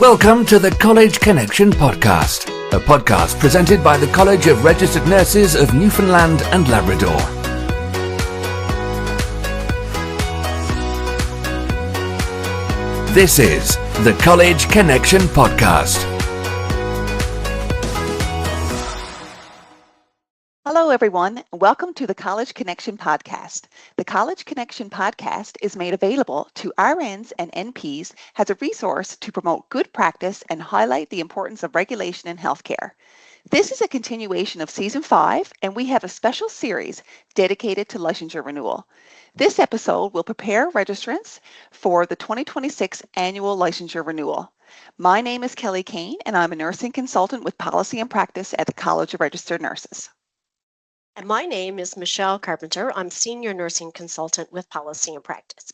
Welcome to the College Connection podcast, a podcast presented by the College of Registered Nurses of Newfoundland and Labrador. This is the College Connection podcast. Hello, everyone. Welcome to the College Connection podcast. The College Connection podcast is made available to RNs and NPs as a resource to promote good practice and highlight the importance of regulation in healthcare. This is a continuation of Season 5, and we have a special series dedicated to licensure renewal. This episode will prepare registrants for the 2026 annual licensure renewal. My name is Kelly Kane, and I'm a nursing consultant with policy and practice at the College of Registered Nurses. And my name is Michelle Carpenter. I'm Senior Nursing Consultant with Policy and Practice.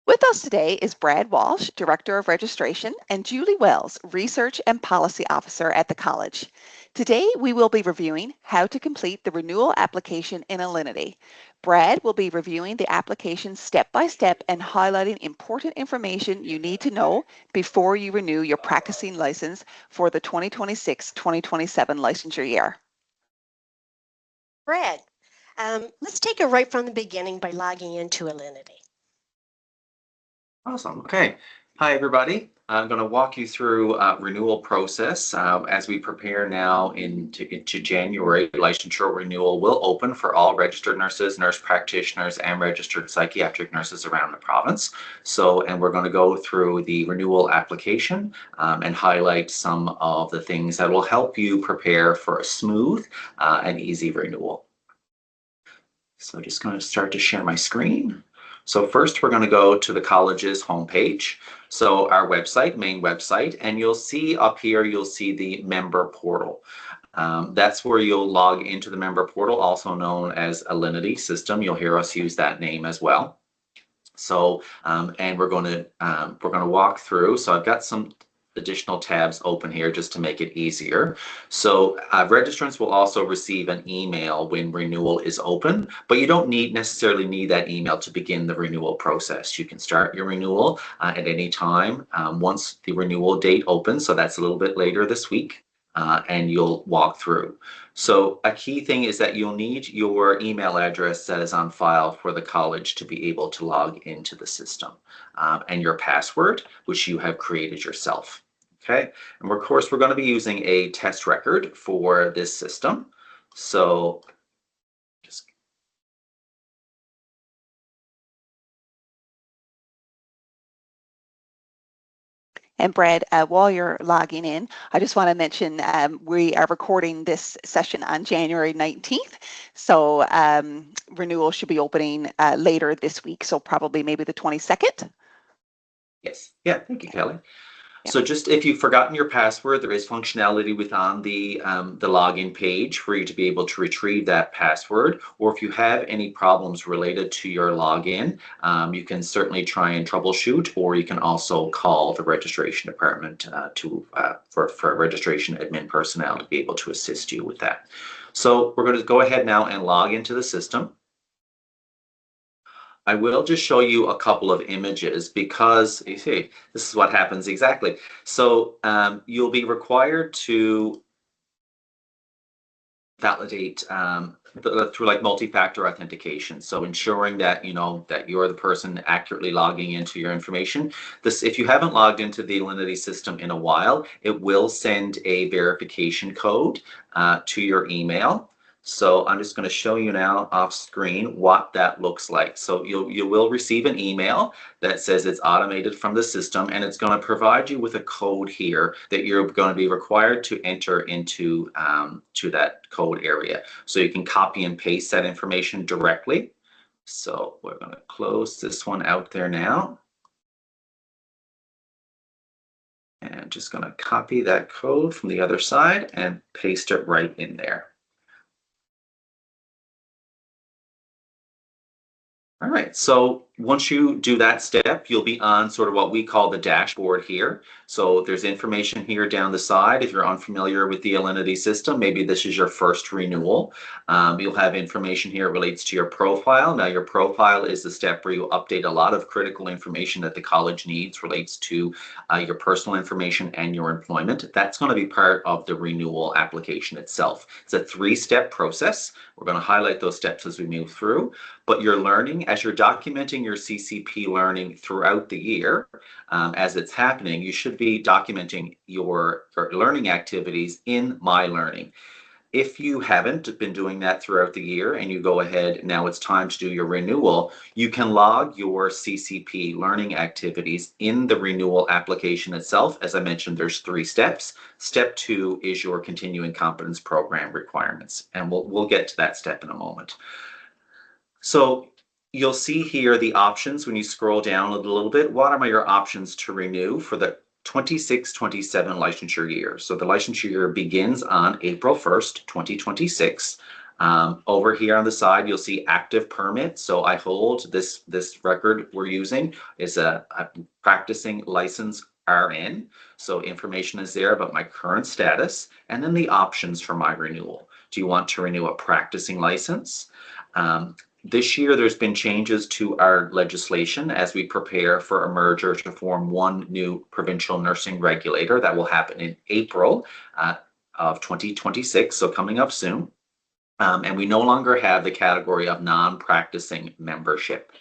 With us today is Brad Walsh, Director of Registration, and Julie Wells, Research and Policy Officer at the College. Today, we will be reviewing how to complete the renewal application in Alinity. Brad will be reviewing the application step by step and highlighting important information you need to know before you renew your practicing license for the 2026-2027 licensure year. Brad, let's take it right from the beginning by logging into Alinity. Awesome. Okay. Hi, everybody. I'm going to walk you through renewal process as we prepare now into January. Licensure renewal will open for all registered nurses, nurse practitioners, and registered psychiatric nurses around the province. And we're going to go through the renewal application and highlight some of the things that will help you prepare for a smooth and easy renewal. So just going to start to share my screen. So first, we're going to go to the college's homepage. So our website, main website, and you'll see up here, you'll see the member portal. That's where you'll log into the member portal, also known as Alinity system. You'll hear us use that name as well. So, and we're going to walk through. So I've got some additional tabs open here just to make it easier. So registrants will also receive an email when renewal is open, but you don't necessarily need that email to begin the renewal process. You can start your renewal at any time once the renewal date opens. So that's a little bit later this week. And you'll walk through. So a key thing is that you'll need your email address that is on file for the college to be able to log into the system and your password, which you have created yourself. Okay, and of course, we're going to be using a test record for this system. So just And Brad, while you're logging in, I just want to mention we are recording this session on January 19th. So renewal should be opening later this week. So probably maybe the 22nd. Yes. Yeah. Thank you, Kelly. So just if you've forgotten your password, there is functionality within the login page for you to be able to retrieve that password. Or if you have any problems related to your login, you can certainly try and troubleshoot, or you can also call the registration department for registration admin personnel to be able to assist you with that. So we're going to go ahead now and log into the system. I will just show you a couple of images because you see, this is what happens exactly. So you'll be required to validate through like multi-factor authentication. So ensuring that you know that you're the person accurately logging into your information. If you haven't logged into the Alinity system in a while, it will send a verification code to your email. So I'm just going to show you now off screen what that looks like. So you will receive an email that says it's automated from the system, and it's going to provide you with a code here that you're going to be required to enter into to that code area. So you can copy and paste that information directly. So we're going to close this one out there now. And just going to copy that code from the other side and paste it right in there. All right, so once you do that step, you'll be on sort of what we call the dashboard here. So there's information here down the side. If you're unfamiliar with the alinity system, maybe this is your first renewal. You'll have information here relates to your profile. Now, your profile is the step where you update a lot of critical information that the college needs, relates to your personal information and your employment. That's going to be part of the renewal application itself. It's a 3-step process. We're going to highlight those steps as we move through. But you're learning, as you're documenting your CCP learning throughout the year, as it's happening, you should be documenting your learning activities in My Learning. If you haven't been doing that throughout the year and you go ahead, now it's time to do your renewal, you can log your CCP learning activities in the renewal application itself. As I mentioned, there's 3 steps. Step 2 is your continuing competence program requirements, and we'll get to that step in a moment. So you'll see here the options when you scroll down a little bit. What are your options to renew for the 26-27 licensure year? So the licensure year begins on April 1st, 2026. Over here on the side, you'll see active permit. So I hold this record we're using is a practicing license RN. So information is there about my current status, and then the options for my renewal. Do you want to renew a practicing license? This year, there's been changes to our legislation as we prepare for a merger to form one new provincial nursing regulator. That will happen in April of 2026, so coming up soon. And we no longer have the category of non-practicing membership.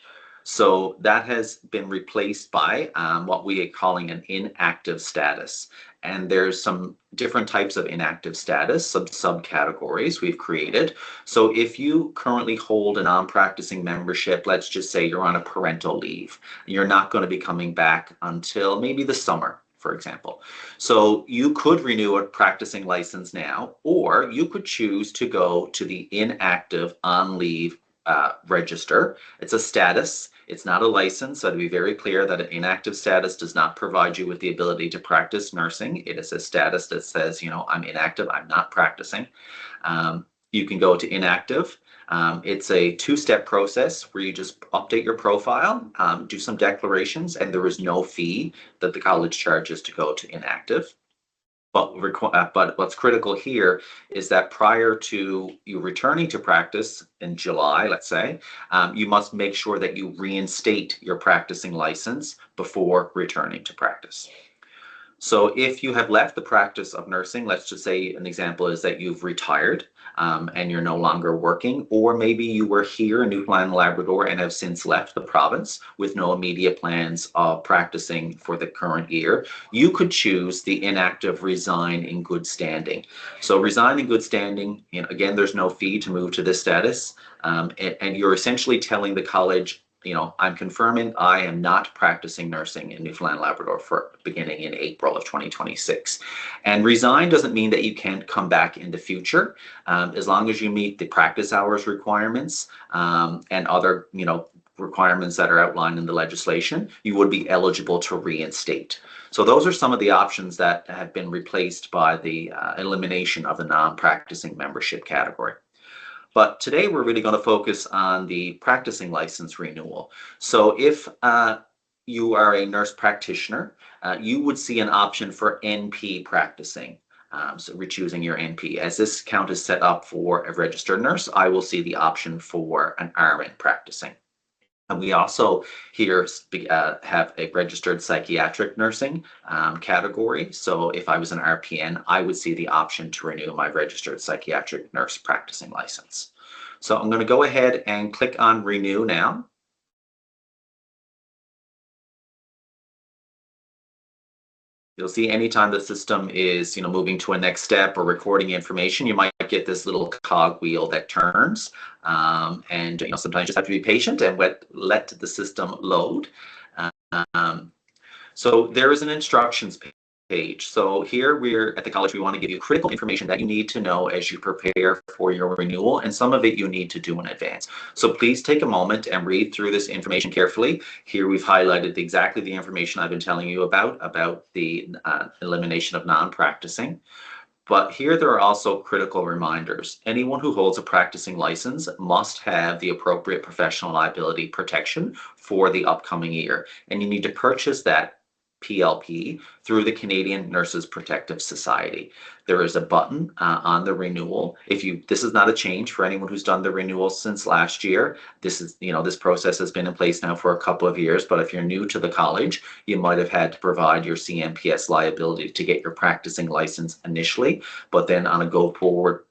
So that has been replaced by what we are calling an inactive status. And there's some different types of inactive status, some subcategories we've created. So if you currently hold a non-practicing membership, let's just say you're on a parental leave, you're not going to be coming back until maybe the summer, for example. So you could renew a practicing license now, or you could choose to go to the inactive on leave register. It's a status. It's not a license. So to be very clear that an inactive status does not provide you with the ability to practice nursing. It is a status that says, you know, I'm inactive, I'm not practicing. You can go to inactive. It's a 2-step process where you just update your profile, do some declarations, and there is no fee that the college charges to go to inactive. But what's critical here is that prior to you returning to practice in July, let's say, you must make sure that you reinstate your practicing license before returning to practice. So if you have left the practice of nursing, let's just say an example is that you've retired and you're no longer working, or maybe you were here in Newfoundland and Labrador and have since left the province with no immediate plans of practicing for the current year, you could choose the inactive resign in good standing. So resign in good standing, you know, again, there's no fee to move to this status, and you're essentially telling the college, you know, I'm confirming I am not practicing nursing in Newfoundland and Labrador for beginning in April of 2026. And resign doesn't mean that you can't come back in the future, as long as you meet the practice hours requirements and other, you know, requirements that are outlined in the legislation, you would be eligible to reinstate. So those are some of the options that have been replaced by the elimination of the non-practicing membership category. But today we're really going to focus on the practicing license renewal. So if you are a nurse practitioner, you would see an option for NP practicing. So we're choosing your NP. As this account is set up for a registered nurse, I will see the option for an RN practicing. And we also here have a registered psychiatric nursing category. So if I was an RPN, I would see the option to renew my registered psychiatric nurse practicing license. So I'm going to go ahead and click on Renew now. You'll see anytime the system is, you know, moving to a next step or recording information, you might get this little cog wheel that turns. And you know, sometimes you just have to be patient and let the system load. So there is an instructions page. So here we're at the college, we want to give you critical information that you need to know as you prepare for your renewal, and some of it you need to do in advance. So please take a moment and read through this information carefully. Here we've highlighted exactly the information I've been telling you about the elimination of non-practicing. But here there are also critical reminders. Anyone who holds a practicing license must have the appropriate professional liability protection for the upcoming year. And you need to purchase that PLP through the Canadian Nurses Protective Society. There is a button on the renewal. This is not a change for anyone who's done the renewal since last year. This process has been in place now for a couple of years, but if you're new to the college, you might have had to provide your CMPS liability to get your practicing license initially, but then on a go forward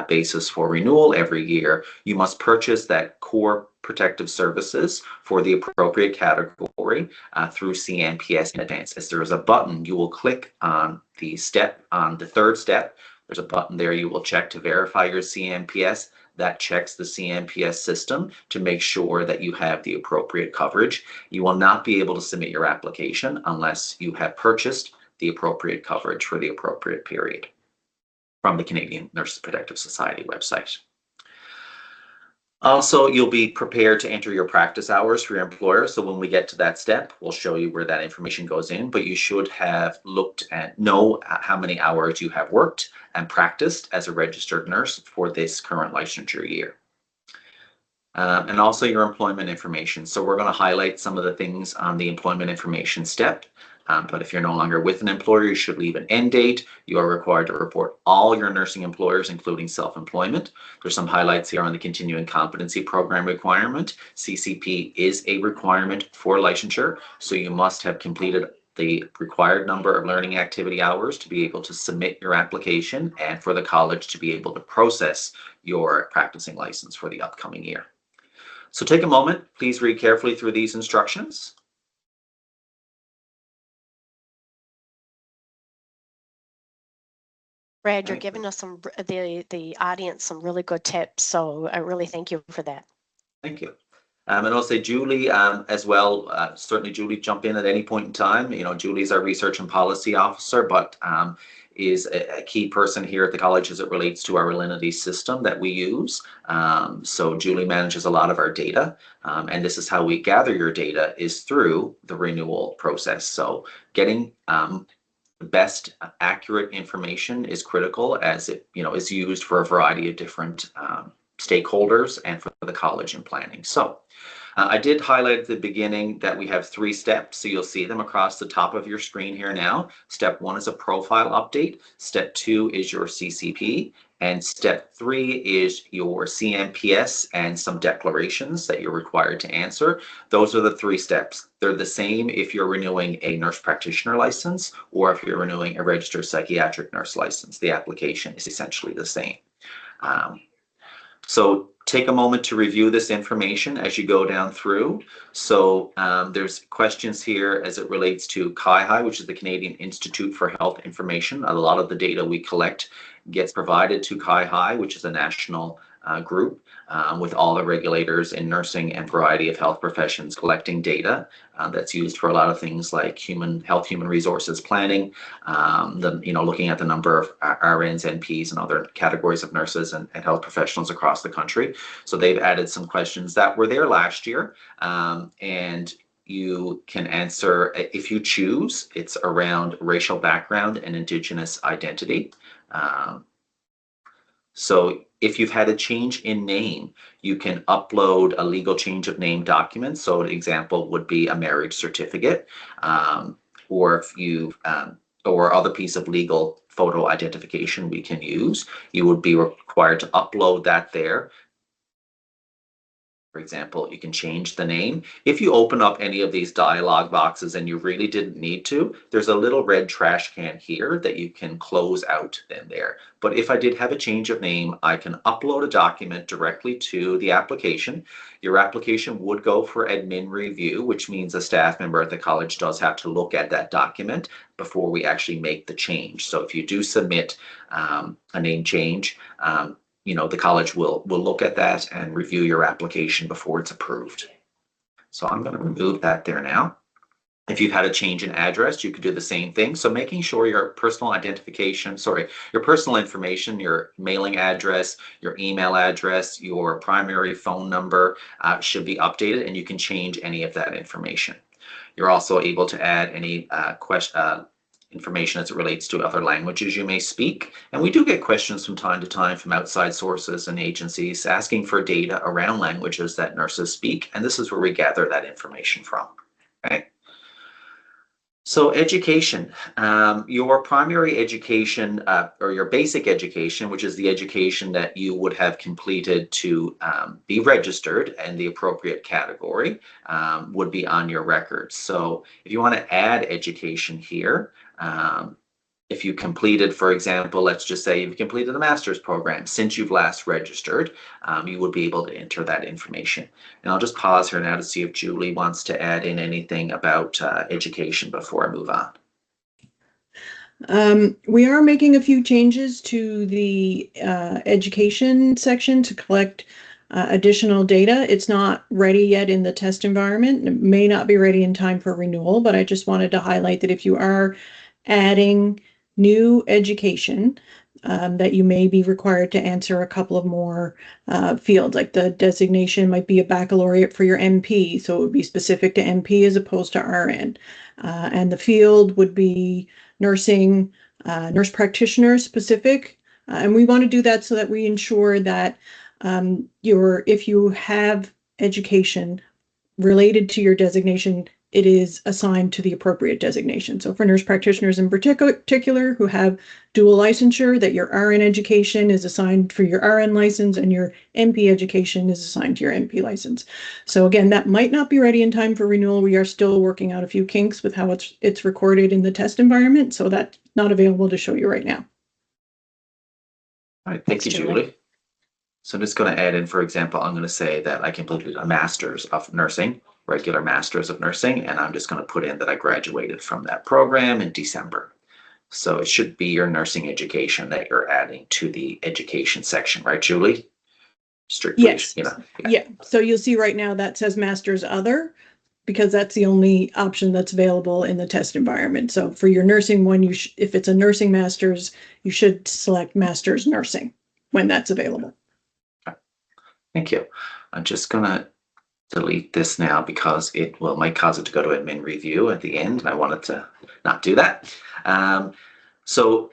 basis for renewal every year, you must purchase that core protective services for the appropriate category through CMPS in advance. As there is a button, you will click on the third step. There's a button there you will check to verify your CMPS. That checks the CMPS system to make sure that you have the appropriate coverage. You will not be able to submit your application unless you have purchased the appropriate coverage for the appropriate period from the Canadian Nurses Protective Society website. Also, you'll be prepared to enter your practice hours for your employer. So when we get to that step, we'll show you where that information goes in, but you should have know how many hours you have worked and practiced as a registered nurse for this current licensure year. And also your employment information. So we're going to highlight some of the things on the employment information step. But if you're no longer with an employer, you should leave an end date. You are required to report all your nursing employers, including self-employment. There's some highlights here on the continuing competency program requirement. CCP is a requirement for licensure, so you must have completed the required number of learning activity hours to be able to submit your application and for the college to be able to process your practicing license for the upcoming year. So take a moment, please read carefully through these instructions. Brad, you're giving us the audience some really good tips, so I really thank you for that. Thank you. And I'll say Julie as well. Certainly, Julie, jump in at any point in time. Julie's our research and policy officer, but is a key person here at the college as it relates to our alinity system that we use. So Julie manages a lot of our data, and this is how we gather your data is through the renewal process. So getting the best accurate information is critical, as it is used for a variety of different stakeholders and for the college in planning. So I did highlight at the beginning that we have 3 steps, so you'll see them across the top of your screen here now. Step 1 is a profile update. Step 2 is your CCP. And step 3 is your CMPS and some declarations that you're required to answer. Those are the 3 steps. They're the same if you're renewing a nurse practitioner license or if you're renewing a registered psychiatric nurse license. The application is essentially the same. So take a moment to review this information as you go down through. So there's questions here as it relates to CIHI, which is the Canadian Institute for Health Information. A lot of the data we collect gets provided to CIHI, which is a national group with all the regulators in nursing and variety of health professions collecting data that's used for a lot of things like human resources planning, looking at the number of RNs, NPs, and other categories of nurses and health professionals across the country. So they've added some questions that were there last year, and you can answer if you choose. It's around racial background and Indigenous identity. So if you've had a change in name, you can upload a legal change of name document. So an example would be a marriage certificate, or if you've or other piece of legal photo identification we can use. You would be required to upload that there. For example, you can change the name. If you open up any of these dialog boxes and you really didn't need to, there's a little red trash can here that you can close out then there. But if I did have a change of name, I can upload a document directly to the application. Your application would go for admin review, which means a staff member at the college does have to look at that document before we actually make the change. So if you do submit a name change, the college will look at that and review your application before it's approved. So I'm going to remove that there now. If you've had a change in address, you could do the same thing. So making sure your personal information, your mailing address, your email address, your primary phone number should be updated, and you can change any of that information. You're also able to add any information as it relates to other languages you may speak. And we do get questions from time to time from outside sources and agencies asking for data around languages that nurses speak. And this is where we gather that information from. Okay. So education, your primary education or your basic education, which is the education that you would have completed to be registered in the appropriate category, would be on your records. So if you want to add education here, if you completed, for example, let's just say you've completed a master's program since you've last registered, you would be able to enter that information. And I'll just pause here now to see if Julie wants to add in anything about education before I move on. We are making a few changes to the education section to collect additional data. It's not ready yet in the test environment. It may not be ready in time for renewal, but I just wanted to highlight that if you are adding new education, that you may be required to answer a couple of more fields, like the designation might be a baccalaureate for your NP, so it would be specific to NP as opposed to RN. And the field would be nursing, nurse practitioner specific. And we want to do that so that we ensure that if you have education related to your designation, it is assigned to the appropriate designation. So for nurse practitioners in particular who have dual licensure, that your RN education is assigned for your RN license and your NP education is assigned to your NP license. So again, that might not be ready in time for renewal. We are still working out a few kinks with how it's recorded in the test environment. So that's not available to show you right now. All right, thank you, Julie. So I'm just going to add in, for example, I'm going to say that I completed a master's of nursing, regular master's of nursing, and I'm just going to put in that I graduated from that program in December. So it should be your nursing education that you're adding to the education section, right, Julie? Strictly, yes. You know. Yeah. So you'll see right now that says master's other, because that's the only option that's available in the test environment. So for your nursing one, if it's a nursing master's, you should select master's nursing when that's available. Thank you. I'm just going to delete this now because it might cause it to go to admin review at the end, and I wanted to not do that. So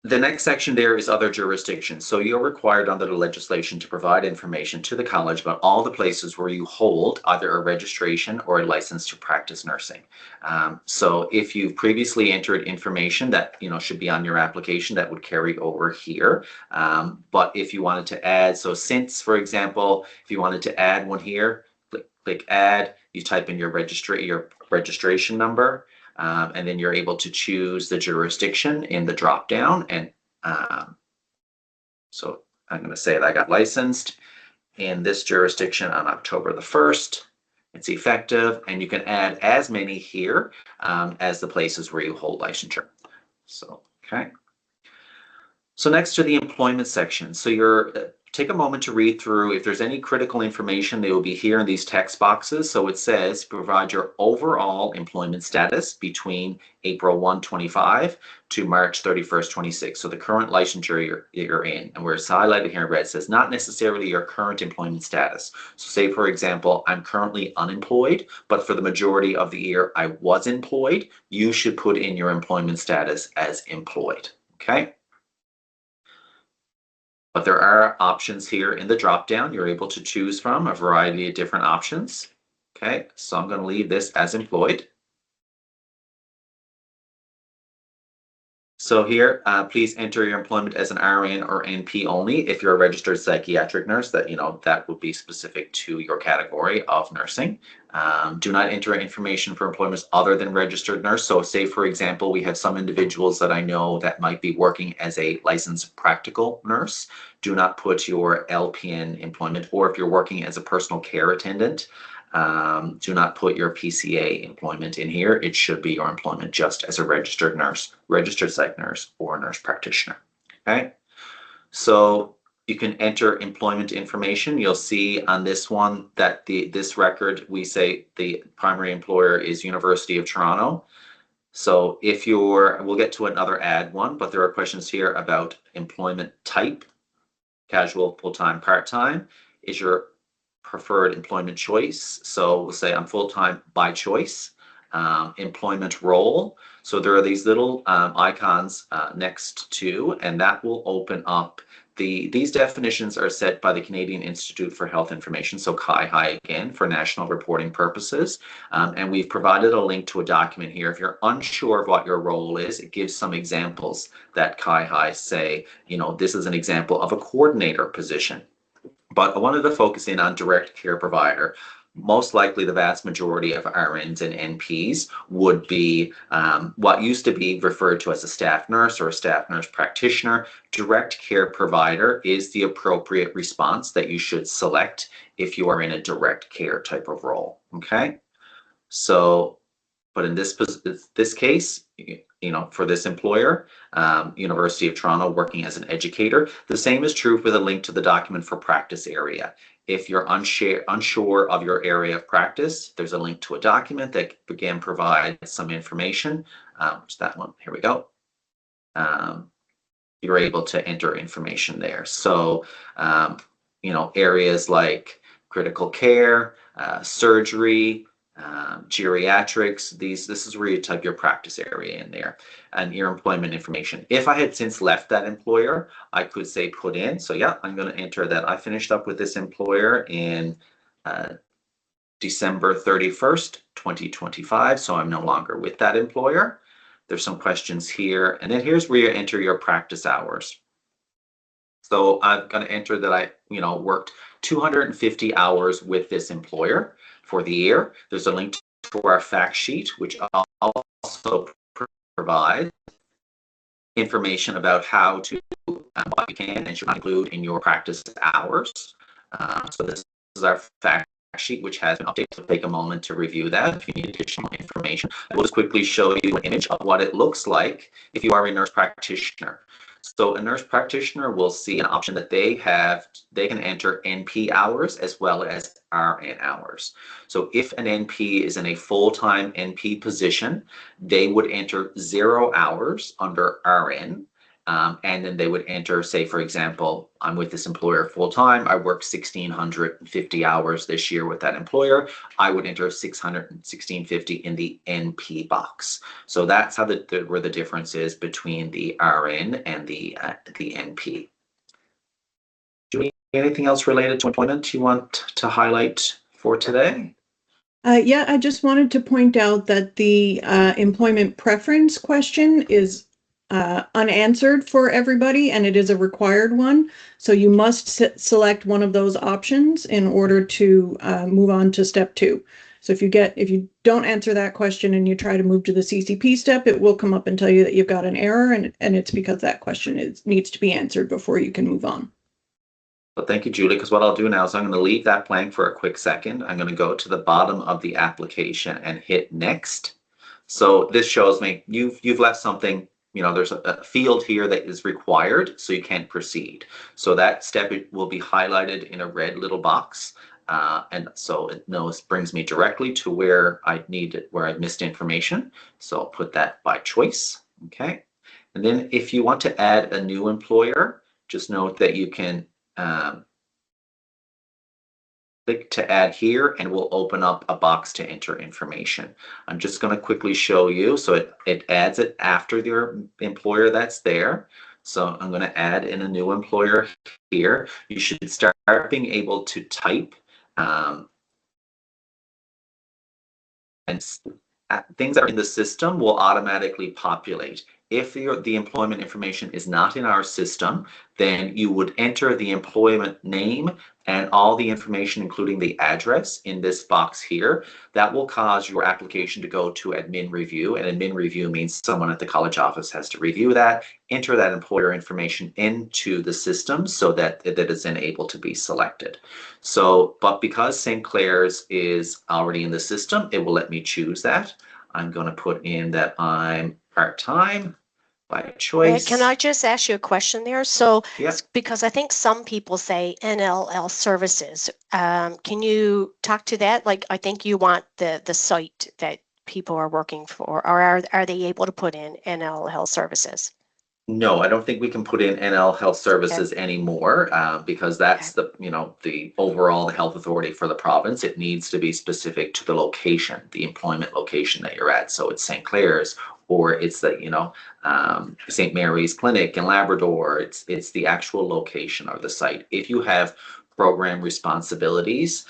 the next section there is other jurisdictions. So you're required under the legislation to provide information to the college about all the places where you hold either a registration or a license to practice nursing. So if you've previously entered information that should be on your application, that would carry over here. But if you wanted to add, so since, for example, if you wanted to add one here, click add, you type in your registration number, and then you're able to choose the jurisdiction in the drop down. And so I'm going to say that I got licensed in this jurisdiction on October the 1st. It's effective, and you can add as many here as the places where you hold licensure. So, okay. So next to the employment section. So take a moment to read through. If there's any critical information, they will be here in these text boxes. So it says provide your overall employment status between April 1, 25 to March 31st, 26. So the current licensure you're in, and where it's highlighted here in red says not necessarily your current employment status. So say, for example, I'm currently unemployed, but for the majority of the year I was employed. You should put in your employment status as employed. Okay. But there are options here in the drop down. You're able to choose from a variety of different options. Okay, so I'm going to leave this as employed. So here, please enter your employment as an RN or NP only. If you're a registered psychiatric nurse, that would be specific to your category of nursing. Do not enter information for employments other than registered nurse. So say, for example, we have some individuals that I know that might be working as a licensed practical nurse. Do not put your LPN employment, or if you're working as a personal care attendant, do not put your PCA employment in here. It should be your employment just as a registered nurse, registered psych nurse, or nurse practitioner. Okay, so you can enter employment information. You'll see on this one that this record, we say the primary employer is University of Toronto. So if we'll get to another add one, but there are questions here about employment type, casual, full-time, part-time. Is your preferred employment choice? So we'll say I'm full-time by choice. employment role. So there are these little icons next to, and that will open up these definitions are set by the Canadian Institute for Health Information, so CIHI again, for national reporting purposes. And we've provided a link to a document here. If you're unsure of what your role is, it gives some examples that CIHI say, you know, this is an example of a coordinator position. But I wanted to focus in on direct care provider. Most likely the vast majority of RNs and NPs would be what used to be referred to as a staff nurse or a staff nurse practitioner. Direct care provider is the appropriate response that you should select if you are in a direct care type of role, okay? So, but in this case, you know, for this employer, University of Toronto, working as an educator, the same is true for the link to the document for practice area. If you're unsure of your area of practice, there's a link to a document that again provides some information. Which that one, here we go. You're able to enter information there. So, you know, areas like critical care, surgery, geriatrics, this is where you type your practice area in there and your employment information. If I had since left that employer, I could say put in. So yeah, I'm going to enter that I finished up with this employer in December 31st, 2025. So I'm no longer with that employer. There's some questions here. And then here's where you enter your practice hours. So I'm going to enter that I, you know, worked 250 hours with this employer for the year. There's a link to our fact sheet, which also provides information about how to, what you can and should not include in your practice hours. So this is our fact sheet, which has been updated. So take a moment to review that if you need additional information. I will just quickly show you an image of what it looks like if you are a nurse practitioner. So a nurse practitioner will see an option that they can enter NP hours as well as RN hours. So if an NP is in a full-time NP position, they would enter 0 hours under RN. And then they would enter, say, for example, I'm with this employer full-time. I work 1,650 hours this year with that employer. I would enter 1,650 in the NP box. So that's how where the difference is between the RN and the NP. Do we have anything else related to employment you want to highlight for today? Yeah, I just wanted to point out that the employment preference question is unanswered for everybody, and it is a required one. So you must select one of those options in order to move on to step 2. So if you don't answer that question and you try to move to the CCP step, it will come up and tell you that you've got an error, and it's because that question needs to be answered before you can move on. Well, thank you, Julie, because what I'll do now is I'm going to leave that blank for a quick second. I'm going to go to the bottom of the application and hit next. So this shows me you've left something, you know, there's a field here that is required, so you can't proceed. So that step will be highlighted in a red little box. And so it brings me directly to where I missed information. So I'll put that by choice. Okay. And then if you want to add a new employer, just note that you can click to add here and we'll open up a box to enter information. I'm just going to quickly show you. So it adds it after your employer that's there. So I'm going to add in a new employer here. You should start being able to type and things that are in the system will automatically populate. If the employment information is not in our system, then you would enter the employment name and all the information, including the address, in this box here. That will cause your application to go to admin review, and admin review means someone at the college office has to review that, enter that employer information into the system so that it is then able to be selected. So, but because St. Clair's is already in the system, it will let me choose that. I'm going to put in that I'm part-time by choice. Can I just ask you a question there? So, yeah. Because I think some people say NLL services. Can you talk to that? Like, I think you want the site that people are working for, or are they able to put in NLL services? No, I don't think we can put in NL Health Services anymore because that's Okay. the overall health authority for the province. It needs to be specific to the location, the employment location that you're at. So it's St. Clair's, or it's the St. Mary's Clinic in Labrador. It's the actual location or the site. If you have program responsibilities,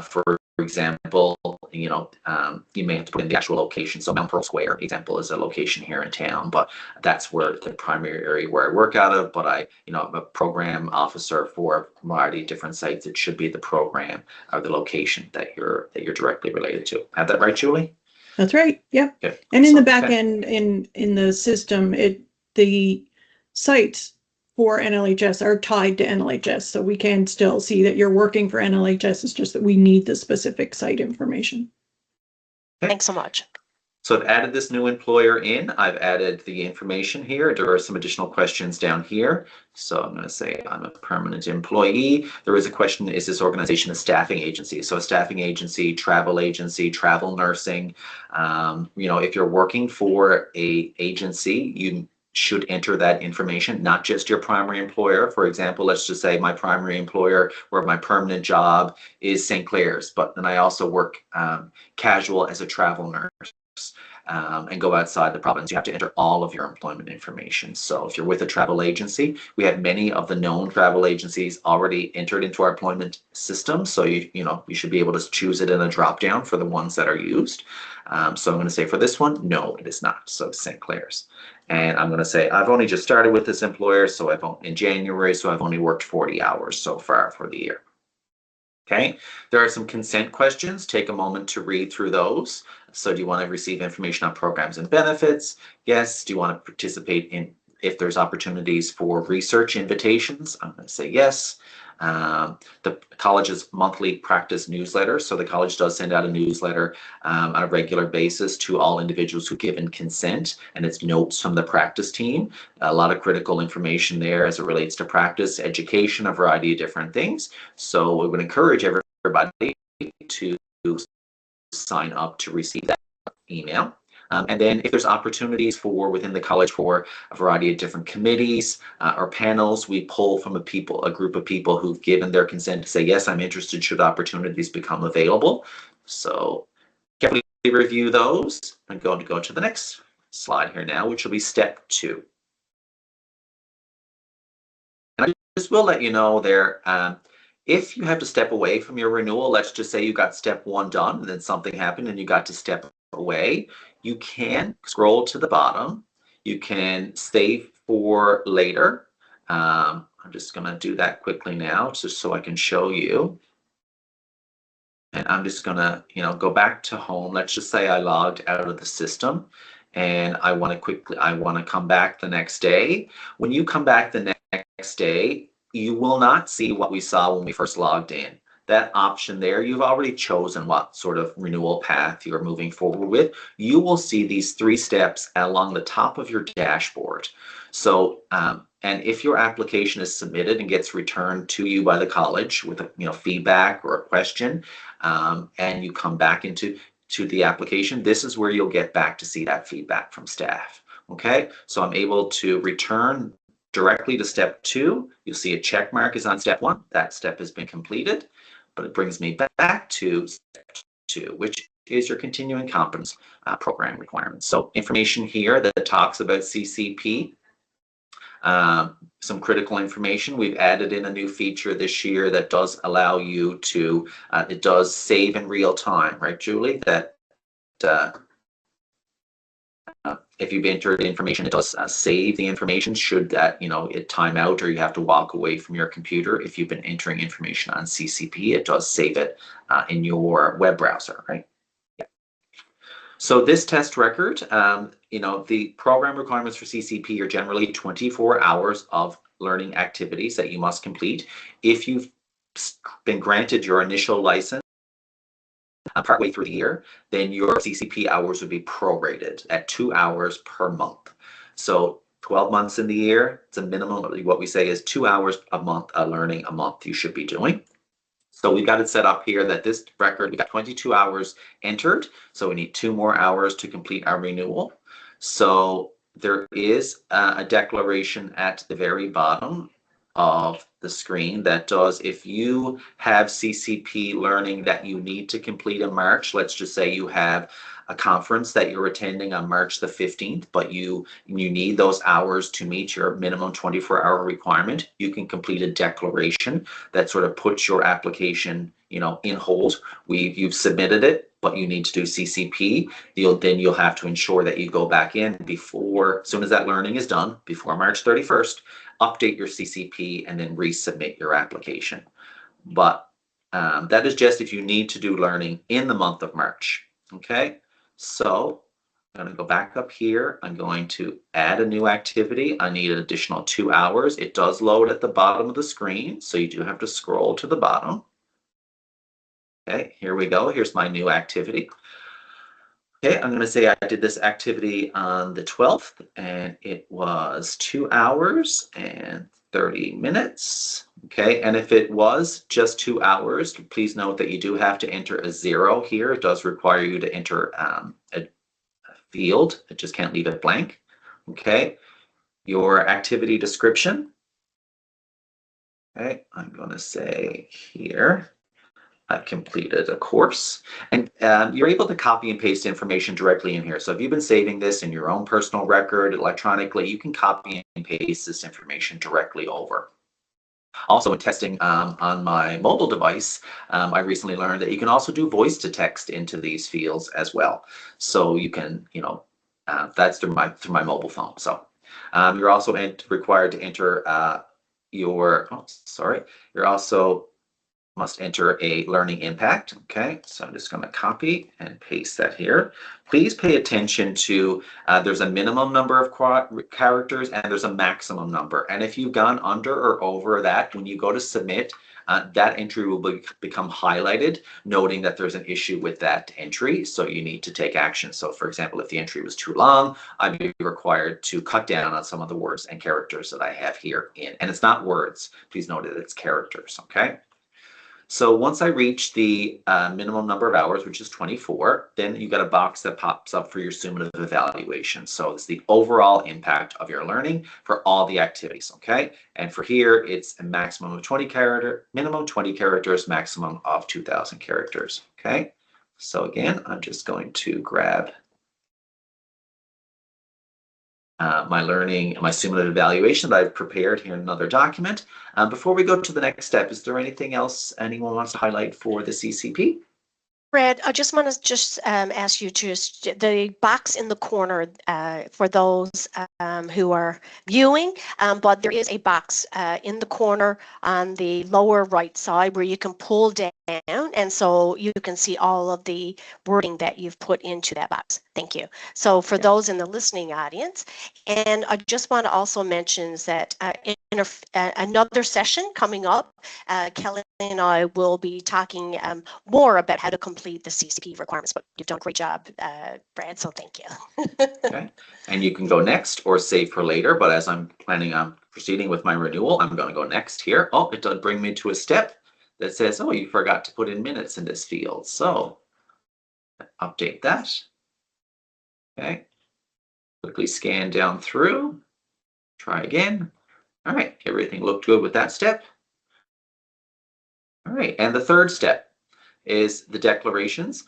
for example, you may have to put in the actual location. So Mount Pearl Square, example, is a location here in town, but that's where the primary area where I work out of. But I'm a program officer for a variety of different sites. It should be the program or the location that you're directly related to. Have that right, Julie? That's right. Yep. Okay. And in the back Okay. end, in the system, the sites for NLHS are tied to NLHS, so we can still see that you're working for NLHS. It's just that we need the specific site information. Okay. Thanks so much. So I've added this new employer in. I've added the information here. There are some additional questions down here. So I'm going to say I'm a permanent employee. There is a question, is this organization a staffing agency? So a staffing agency, travel nursing. If you're working for a agency, you should enter that information, not just your primary employer. For example, let's just say my primary employer or my permanent job is St. Clair's, but then I also work casual as a travel nurse. And go outside the province. You have to enter all of your employment information. So if you're with a travel agency, we have many of the known travel agencies already entered into our employment system. So you should be able to choose it in a drop down for the ones that are used. So I'm going to say for this one, no, it is not. So St. Clair's. And I'm going to say I've only just started with this employer, so in January, so I've only worked 40 hours so far for the year. Okay, there are some consent questions. Take a moment to read through those. So do you want to receive information on programs and benefits? Yes. Do you want to participate in if there's opportunities for research invitations? I'm going to say yes. The college's monthly practice newsletter. So the college does send out a newsletter on a regular basis to all individuals who've given consent, and it's notes from the practice team. A lot of critical information there as it relates to practice, education, a variety of different things. So we would encourage everybody to sign up to receive that email. And then if there's opportunities within the college for a variety of different committees or panels, we pull from a group of people who've given their consent to say, yes, I'm interested should opportunities become available. So carefully review those. I'm going to go to the next slide here now, which will be step 2. And I just will let you know there, if you have to step away from your renewal, let's just say you got step 1 done and then something happened and you got to step away, you can scroll to the bottom. You can save for later. I'm just going to do that quickly now just so I can show you. And I'm just going to, go back to home. Let's just say I logged out of the system and I want to come back the next day. When you come back the next day, you will not see what we saw when we first logged in. That option there, you've already chosen what sort of renewal path you're moving forward with. You will see these 3 steps along the top of your dashboard. So, and if your application is submitted and gets returned to you by the college with feedback or a question, and you come back into the application, this is where you'll get back to see that feedback from staff. Okay, so I'm able to return directly to step 2. You'll see a check mark is on step 1. That step has been completed, but it brings me back to step 2, which is your continuing competence program requirements. So information here that talks about CCP. Some critical information. We've added in a new feature this year that does allow you to, it does save in real time, right, Julie? That if you've entered information, it does save the information should that, it time out or you have to walk away from your computer. If you've been entering information on CCP, it does save it in your web browser, right? Yeah. So this test record, the program requirements for CCP are generally 24 hours of learning activities that you must complete. If you've been granted your initial license partway through the year, then your CCP hours would be prorated at 2 hours per month. So 12 months in the year, it's a minimum of what we say is 2 hours a month learning a month you should be doing. So we've got it set up here that this record, we got 22 hours entered. So we need 2 more hours to complete our renewal. So there is a declaration at the very bottom of the screen that does, if you have CCP learning that you need to complete in March, let's just say you have a conference that you're attending on March the 15th, but you need those hours to meet your minimum 24-hour requirement, you can complete a declaration that sort of puts your application, you know, in hold. You've submitted it, but you need to do CCP. You'll have to ensure that you go back in before, as soon as that learning is done, before March 31st, update your CCP and then resubmit your application. But that is just if you need to do learning in the month of March. Okay, so I'm going to go back up here. I'm going to add a new activity. I need an additional 2 hours. It does load at the bottom of the screen, so you do have to scroll to the bottom. Okay, here we go. Here's my new activity. Okay, I'm going to say I did this activity on the 12th, and it was 2 hours and 30 minutes. Okay, and if it was just 2 hours, please note that you do have to enter a 0 here. It does require you to enter a field. It just can't leave it blank. Okay, your activity description. Okay, I'm going to say here, I've completed a course, and you're able to copy and paste information directly in here. So if you've been saving this in your own personal record electronically, you can copy and paste this information directly over. Also, in testing on my mobile device, I recently learned that you can also do voice to text into these fields as well. So you can, you know, that's through my mobile phone. So you're also required to enter you're also must enter a learning impact. Okay, so I'm just going to copy and paste that here. Please pay attention to there's a minimum number of characters and there's a maximum number. And if you've gone under or over that, when you go to submit, that entry will become highlighted, noting that there's an issue with that entry. So you need to take action. So for example, if the entry was too long, I'd be required to cut down on some of the words and characters that I have here in. And it's not words. Please note that it's characters. Okay. So once I reach the minimum number of hours, which is 24, then you got a box that pops up for your summative evaluation. So it's the overall impact of your learning for all the activities, okay? And for here, it's a maximum of 20 characters, minimum 20 characters, maximum of 2,000 characters, okay? So again, I'm just going to grab my learning, my summative evaluation that I've prepared here in another document. Before we go to the next step, is there anything else anyone wants to highlight for the CCP? Brad, I just want to ask you to the box in the corner for those who are viewing, but there is a box in the corner on the lower right side where you can pull down, and so you can see all of the wording that you've put into that box. Thank you. So for those in the listening audience, and I just want to also mention that in another session coming up, Kelly and I will be talking more about how to complete the CCP requirements, but you've done a great job, Brad, so thank you. Okay, and you can go next or save for later, but as I'm planning on proceeding with my renewal, I'm going to go next here. Oh, it does bring me to a step that says, oh, you forgot to put in minutes in this field. So update that. Okay, quickly scan down through, try again. All right, everything looked good with that step. All right, and the third step is the declarations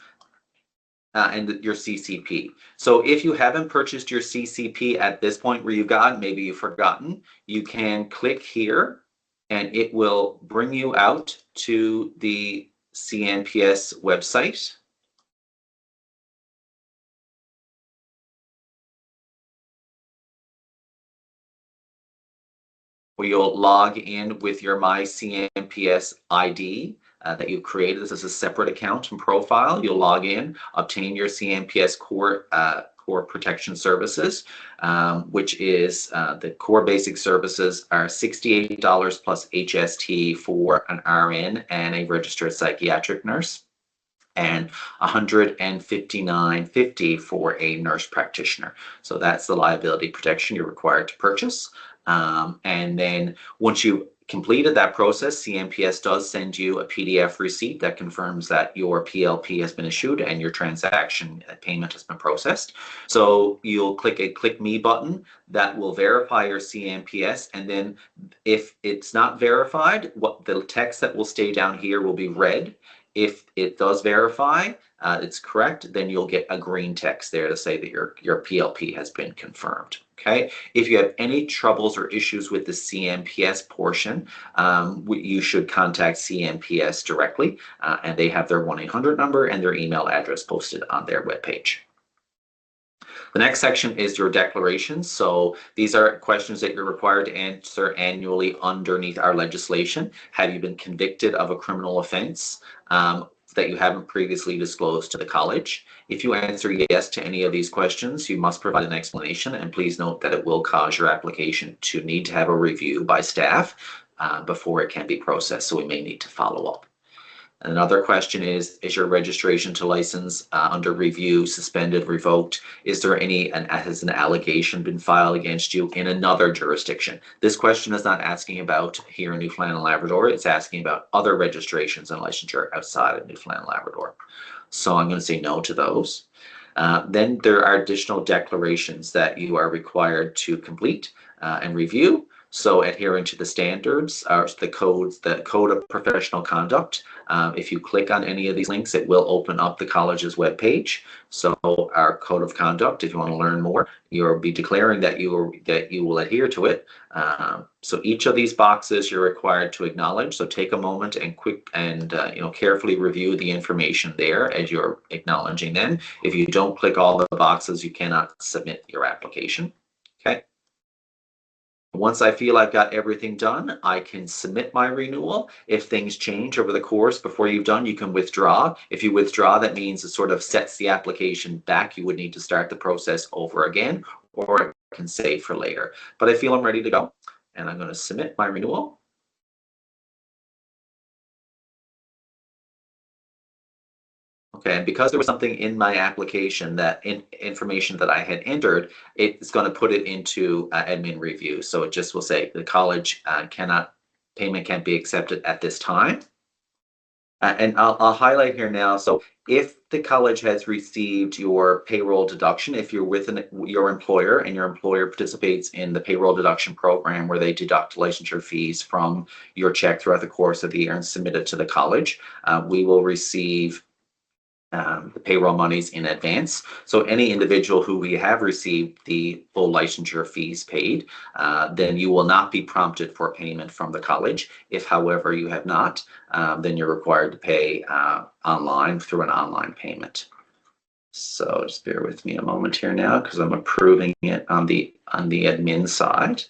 and your CCP. So if you haven't purchased your CCP at this point where you've got, maybe you've forgotten, you can click here and it will bring you out to the CNPS website. Where you'll log in with your My CNPS ID that you've created. This is a separate account and profile. You'll log in, obtain your CNPS core protection services, which is the core basic services are $68 plus HST for an RN and a registered psychiatric nurse, and $159.50 for a nurse practitioner. So that's the liability protection you're required to purchase. And then once you completed that process, CMPS does send you a PDF receipt that confirms that your PLP has been issued and your transaction payment has been processed. So you'll click a Click Me button that will verify your CMPS, and then if it's not verified, what the text that will stay down here will be red. If it does verify, it's correct, then you'll get a green text there to say that your PLP has been confirmed. Okay. If you have any troubles or issues with the CMPS portion, you should contact CMPS directly, and they have their 1-800 number and their email address posted on their webpage. The next section is your declarations. So these are questions that you're required to answer annually underneath our legislation. Have you been convicted of a criminal offense that you haven't previously disclosed to the college? If you answer yes to any of these questions, you must provide an explanation, and please note that it will cause your application to need to have a review by staff before it can be processed, so we may need to follow up. Another question is your registration to license under review, suspended, revoked? Is there has an allegation been filed against you in another jurisdiction? This question is not asking about here in Newfoundland and Labrador. It's asking about other registrations and licensure outside of Newfoundland and Labrador. So I'm going to say no to those. Then there are additional declarations that you are required to complete and review. So adhering to the standards, the code of professional conduct. If you click on any of these links, it will open up the college's webpage. So our code of conduct, if you want to learn more, you'll be declaring that you will adhere to it. So each of these boxes you're required to acknowledge. So take a moment and carefully review the information there as you're acknowledging them. If you don't click all the boxes, you cannot submit your application. Okay. Once I feel I've got everything done, I can submit my renewal. If things change over the course before you've done, you can withdraw. If you withdraw, that means it sort of sets the application back. You would need to start the process over again, or it can save for later. But I feel I'm ready to go, and I'm going to submit my renewal. Okay, and because there was something in my application, that information that I had entered, it's going to put it into admin review. So it just will say the college payment can't be accepted at this time. And I'll highlight here now. So if the college has received your payroll deduction, if you're with your employer and your employer participates in the payroll deduction program where they deduct licensure fees from your check throughout the course of the year and submit it to the college, we will receive the payroll monies in advance. So any individual who we have received the full licensure fees paid, then you will not be prompted for payment from the college. If, however, you have not, then you're required to pay online through an online payment. So just bear with me a moment here now, because I'm approving it on the admin side.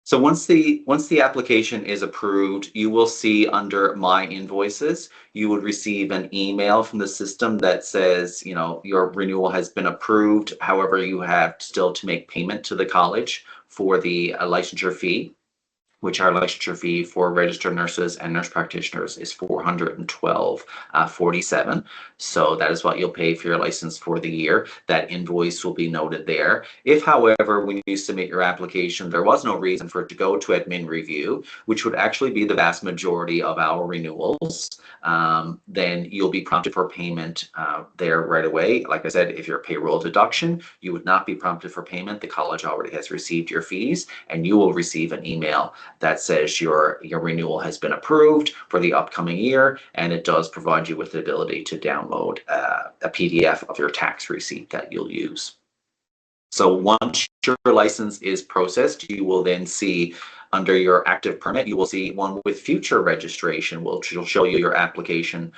So once the application is approved, you will see under My Invoices, you would receive an email from the system that says, your renewal has been approved. However, you have still to make payment to the college for the licensure fee, which our licensure fee for registered nurses and nurse practitioners is $412.47. So that is what you'll pay for your license for the year. That invoice will be noted there. If, however, when you submit your application, there was no reason for it to go to admin review, which would actually be the vast majority of our renewals, then you'll be prompted for payment there right away. Like I said, if you're a payroll deduction, you would not be prompted for payment. The college already has received your fees, and you will receive an email that says your renewal has been approved for the upcoming year, and it does provide you with the ability to download a PDF of your tax receipt that you'll use. So once your license is processed, you will then see under your active permit, you will see one with future registration, which will show you your application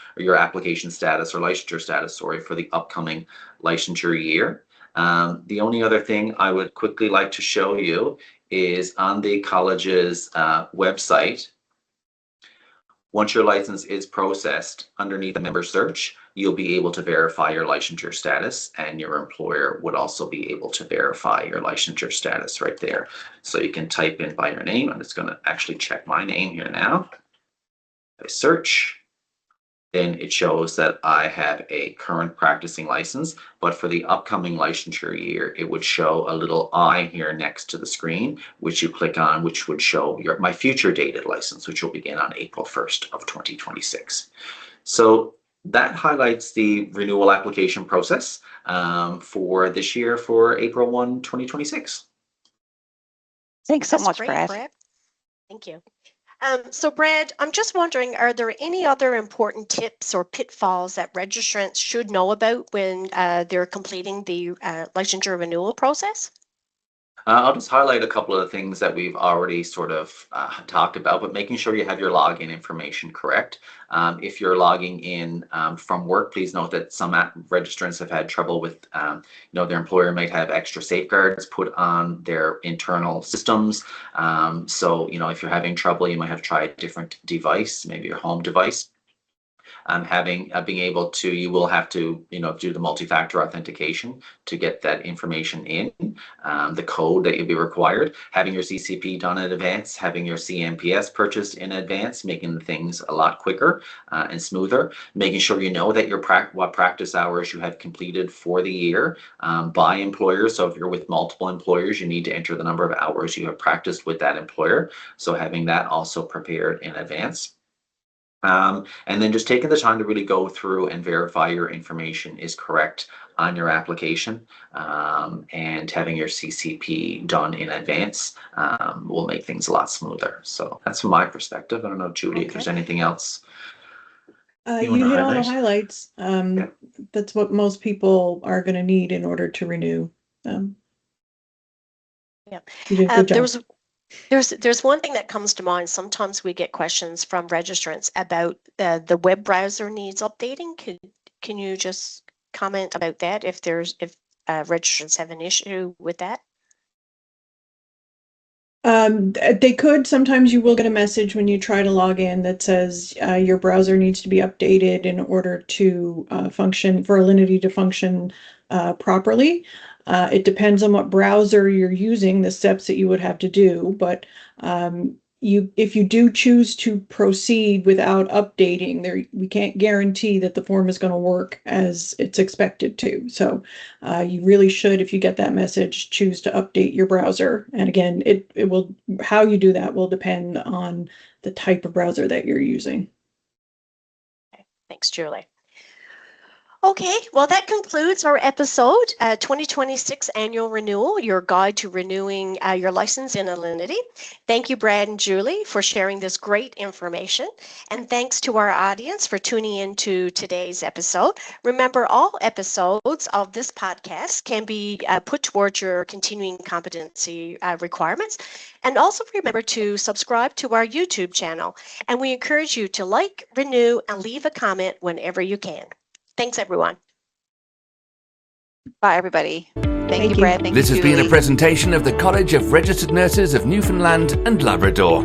status or licensure status, for the upcoming licensure year. The only other thing I would quickly like to show you is on the college's website. Once your license is processed, underneath the member search, you'll be able to verify your licensure status, and your employer would also be able to verify your licensure status right there. So you can type in by your name. I'm just going to actually check my name here now. I search. then it shows that I have a current practicing license. But for the upcoming licensure year, it would show a little I here next to the screen, which you click on, which would show my future dated license, which will begin on April 1st of 2026. So that highlights the renewal application process for this year for April 1, 2026. Thanks so That's much, great, Brad. Thank you. So Brad, I'm just wondering, are there any other important tips or pitfalls that registrants should know about when they're completing the licensure renewal process? I'll just highlight a couple of the things that we've already sort of talked about, but making sure you have your login information correct. If you're logging in from work, please note that some registrants have had trouble with, their employer might have extra safeguards put on their internal systems. So, if you're having trouble, you might have to try a different device, maybe your home device. Being able to, you will have to, do the multi-factor authentication to get that information in, the code that you'll be required, having your CCP done in advance, having your CMPS purchased in advance, making things a lot quicker and smoother, making sure you know that what practice hours you have completed for the year by employer. So if you're with multiple employers, you need to enter the number of hours you have practiced with that employer. So having that also prepared in advance. And then just taking the time to really go through and verify your information is correct on your application, and having your CCP done in advance will make things a lot smoother. So that's from my perspective. I don't know, Judy, if there's anything else You hit all the highlight? highlights. Yeah. That's what most people are going to need in order to renew. Yeah. You did a good job. There's one thing that comes to mind. Sometimes we get questions from registrants about the web browser needs updating. Can you just comment about that if registrants have an issue with that? They could. Sometimes you will get a message when you try to log in that says your browser needs to be updated in order to function, for Alinity to function properly. It depends on what browser you're using, the steps that you would have to do, but if you do choose to proceed without updating, we can't guarantee that the form is going to work as it's expected to. So you really should, if you get that message, choose to update your browser. And again, how you do that will depend on the type of browser that you're using. Okay. Thanks, Julie. Okay, well, that concludes our episode, 2026 Annual Renewal, your guide to renewing your license in Alinity. Thank you, Brad and Julie, for sharing this great information. And thanks to our audience for tuning in to today's episode. Remember, all episodes of this podcast can be put towards your continuing competency requirements. And also remember to subscribe to our YouTube channel. And we encourage you to like, renew, and leave a comment whenever you can. Thanks, everyone. Bye, everybody. Thank you, Brad. Thank This you, has been a Julie. presentation of the College of Registered Nurses of Newfoundland and Labrador.